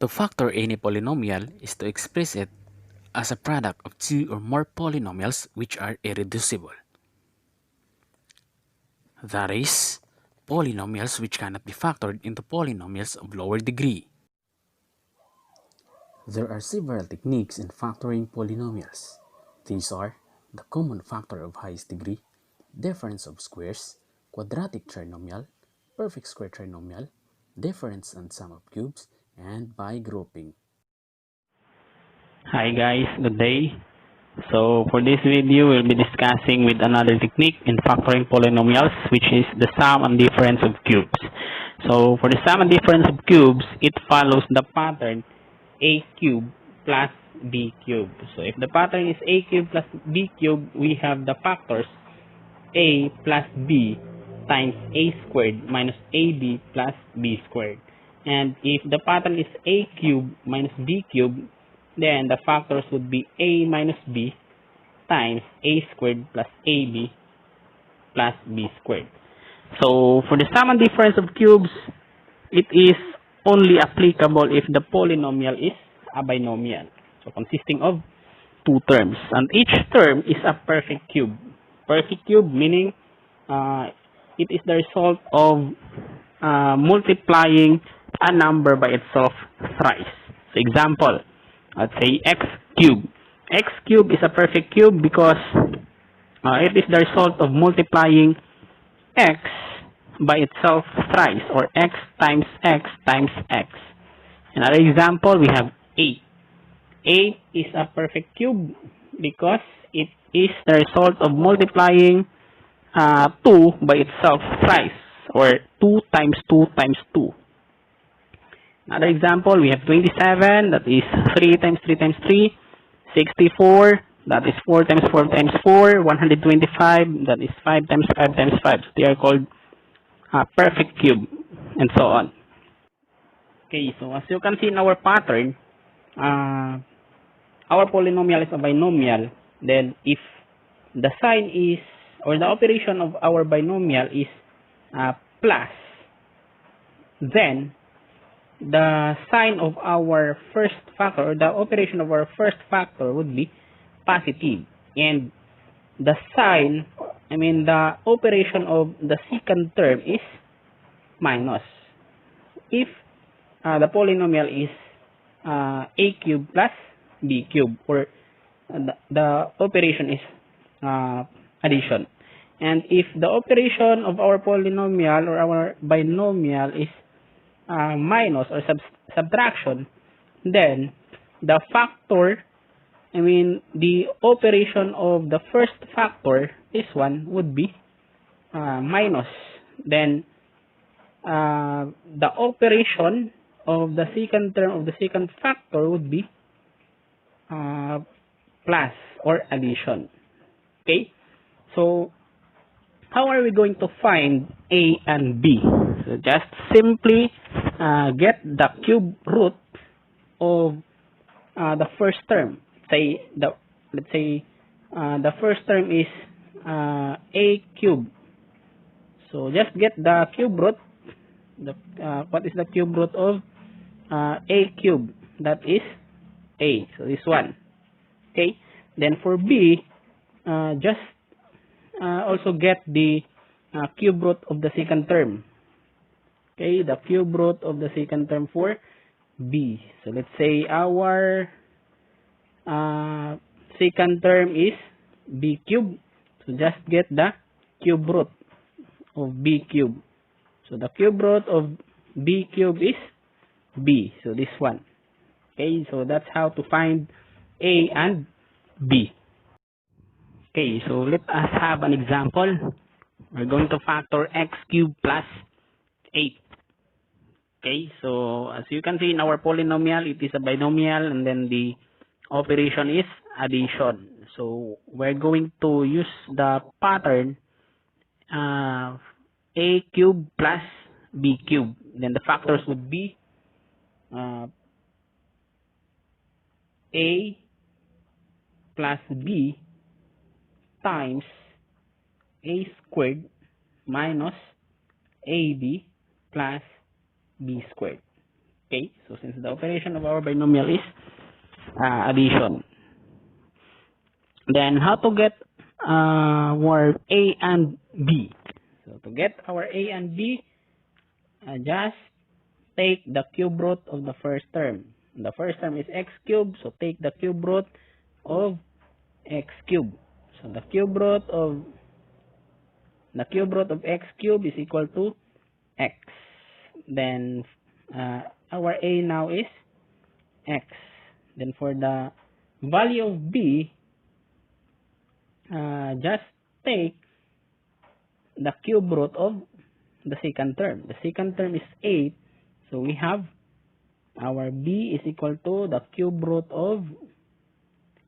To factor any polynomial is to express it as a product of two or more polynomials which are irreducible. That is, polynomials which cannot be factored into polynomials of lower degree. There are several techniques in factoring polynomials. These are the common factor of highest degree, difference of squares, quadratic trinomial, perfect square trinomial, difference and sum of cubes, and by grouping. Hi guys, good day. So for this video, we'll be discussing with another technique in factoring polynomials, which is the sum and difference of cubes. So for the sum and difference of cubes, it follows the pattern a cube plus b cube. So if the pattern is a cube plus b cube, we have the factors a plus b times a squared minus ab plus b squared. And if the pattern is a cube minus b cube, then the factors would be a minus b times a squared plus ab plus b squared. So for the sum and difference of cubes, it is only applicable if the polynomial is a binomial, so consisting of two terms, and each term is a perfect cube. Perfect cube meaning it is the result of multiplying a number by itself thrice. So example, let's say x cube. X cube is a perfect cube because it is the result of multiplying x by itself thrice, or x times x times x. Another example, we have 8. 8 is a perfect cube because it is the result of multiplying 2 by itself thrice, or 2 times 2 times 2. Another example, we have 27, that is 3 times 3 times 3, 64, that is 4 times 4 times 4, 125, that is 5 times 5 times 5. So they are called perfect cube, and so on. Okay, so as you can see in our pattern, our polynomial is a binomial. Then if the sign is, or the operation of our binomial is plus, then the sign of our first factor, or the operation of our first factor, would be positive, and the sign, the operation of the second term is minus. If the polynomial is a cube plus b cube, or the operation is addition. And if the operation of our polynomial or our binomial is minus or subtraction, then the factor, the operation of the first factor, this one, would be minus. Then the operation of the second term of the second factor would be plus or addition. Okay, so how are we going to find a and b? So just simply get the cube root of the first term. Let's say the first term is a cube. So just get the cube root. What is the cube root of a cube? That is a. So this one. Okay. Then for b, just also get the cube root of the second term. Okay, the cube root of the second term for b. So let's say our second term is b cube. So just get the cube root of b cube. So the cube root of b cube is b. So this one. Okay, so that's how to find a and b. Okay, so let us have an example. We're going to factor x cubed plus 8. Okay, so as you can see in our polynomial, it is a binomial, and then the operation is addition. So we're going to use the pattern a cubed plus b cubed. Then the factors would be a plus b times a squared minus ab plus b squared. Okay, so since the operation of our binomial is addition, then how to get our A and B? So to get our A and B, just take the cube root of the first term. The first term is x cubed, so take the cube root of x cubed. So the cube root of x cubed is equal to x. Then our A now is x. Then for the value of B, just take the cube root of the second term. The second term is 8. So we have our B is equal to the cube root of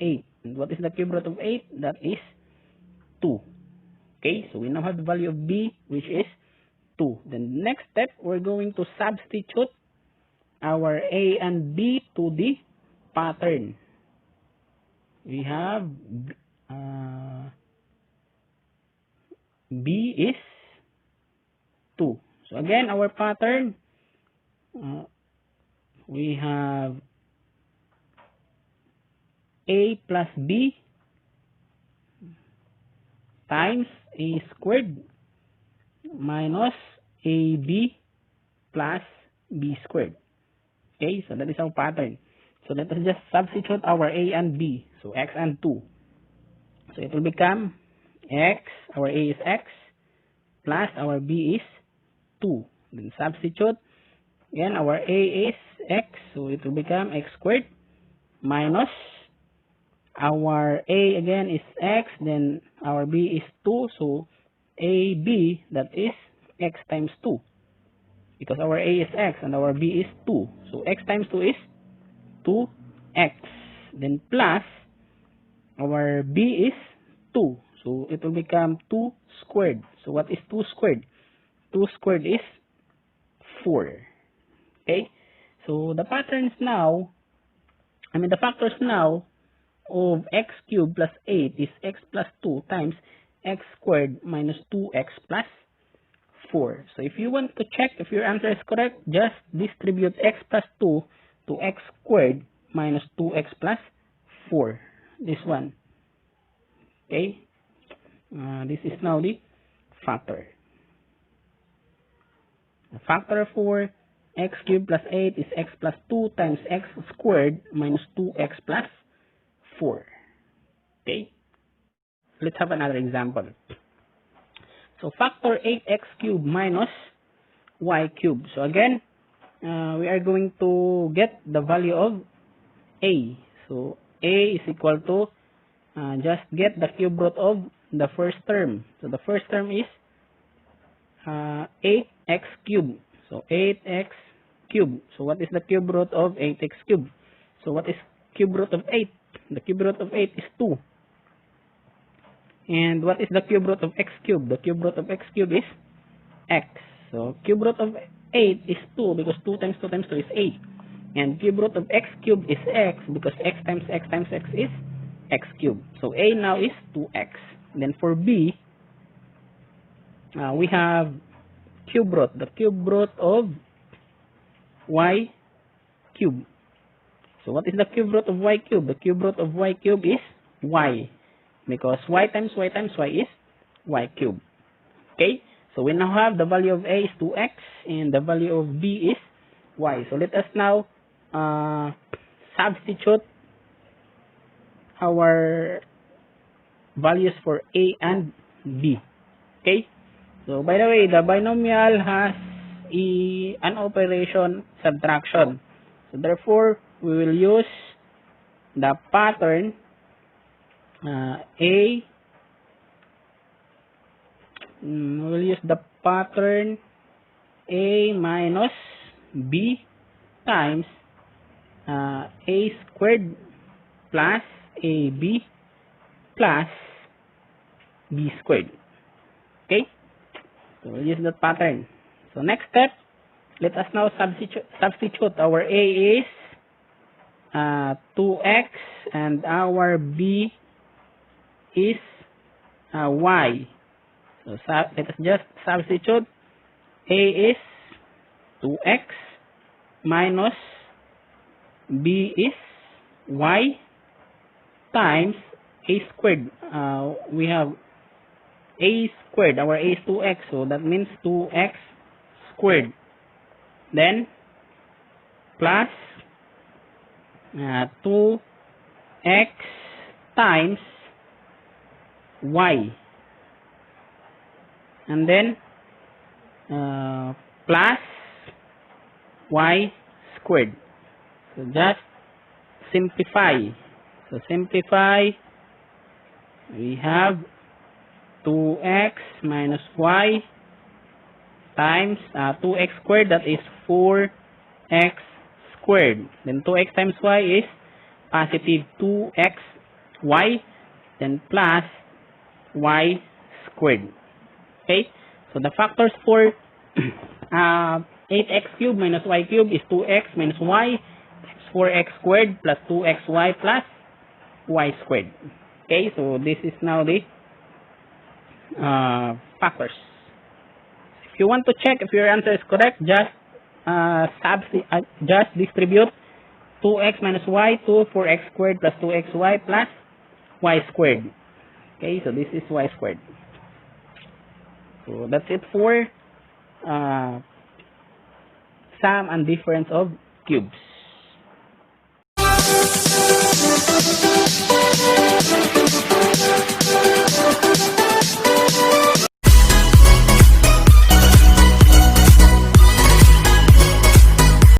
8. And what is the cube root of 8? That is 2. Okay, so we now have the value of B, which is 2. Then next step, we're going to substitute our A and B to the pattern. We have B is 2. So again, our pattern, we have A plus B times A squared minus AB plus B squared. Okay, so that is our pattern. So let us just substitute our A and B. So x and 2. So it will become x, our A is x, plus our B is 2. Then substitute. Again, our A is x, so it will become x squared minus our A again is x, then our B is 2, so AB, that is x times 2. Because our A is x and our B is 2. So x times 2 is 2x. Then plus our B is 2. So it will become 2 squared. So what is 2 squared? 2 squared is 4. Okay? So the patterns now, the factors now of x cubed plus 8 is x plus 2 times x squared minus 2x plus 4. So if you want to check if your answer is correct, just distribute x plus 2 to x squared minus 2x plus 4. This one. Okay? This is now the factor. The factor for x cubed plus 8 is x plus 2 times x squared minus 2x plus 4. Okay? Let's have another example. So factor 8x cubed minus y cubed. So again, we are going to get the value of a. So a is equal to, just get the cube root of the first term. So the first term is 8x cubed. So 8x cubed. So what is the cube root of 8x cubed? So what is cube root of 8? The cube root of 8 is 2. And what is the cube root of x cubed? The cube root of x cubed is x. So cube root of 8 is 2 because 2 times 2 times 2 is 8. And cube root of x cubed is x because x times x times x is x cubed. So a now is 2x. Then for b, we have cube root. The cube root of y cubed. So what is the cube root of y cubed? The cube root of y cubed is y. Because y times y times y is y cubed. Okay? So we now have the value of a is 2x and the value of b is y. So let us now substitute our values for a and b. Okay? So by the way, the binomial has an operation subtraction. So therefore, we will use the pattern we will use the pattern a minus b times a squared plus ab plus b squared. Okay? So we'll use that pattern. So next step, let us now substitute. Our a is 2x and our b is y. So let us just substitute. A is 2x minus b is y times a squared. We have a squared. Our a is 2x, so that means 2x squared. Then plus 2x times y, and then plus y squared. So just simplify. So simplify, we have 2x minus y times 2x squared, that is 4x squared. Then 2x times y is positive 2x y, then plus y squared. Okay, so the factors for 8x cubed minus y cubed is 2x minus y, 4x squared plus 2xy plus y squared. Okay, so this is now the factors. If you want to check if your answer is correct, just distribute 2x minus y to 4x squared plus 2xy plus y squared. Okay, so this is y squared. So that's it for sum and difference of cubes.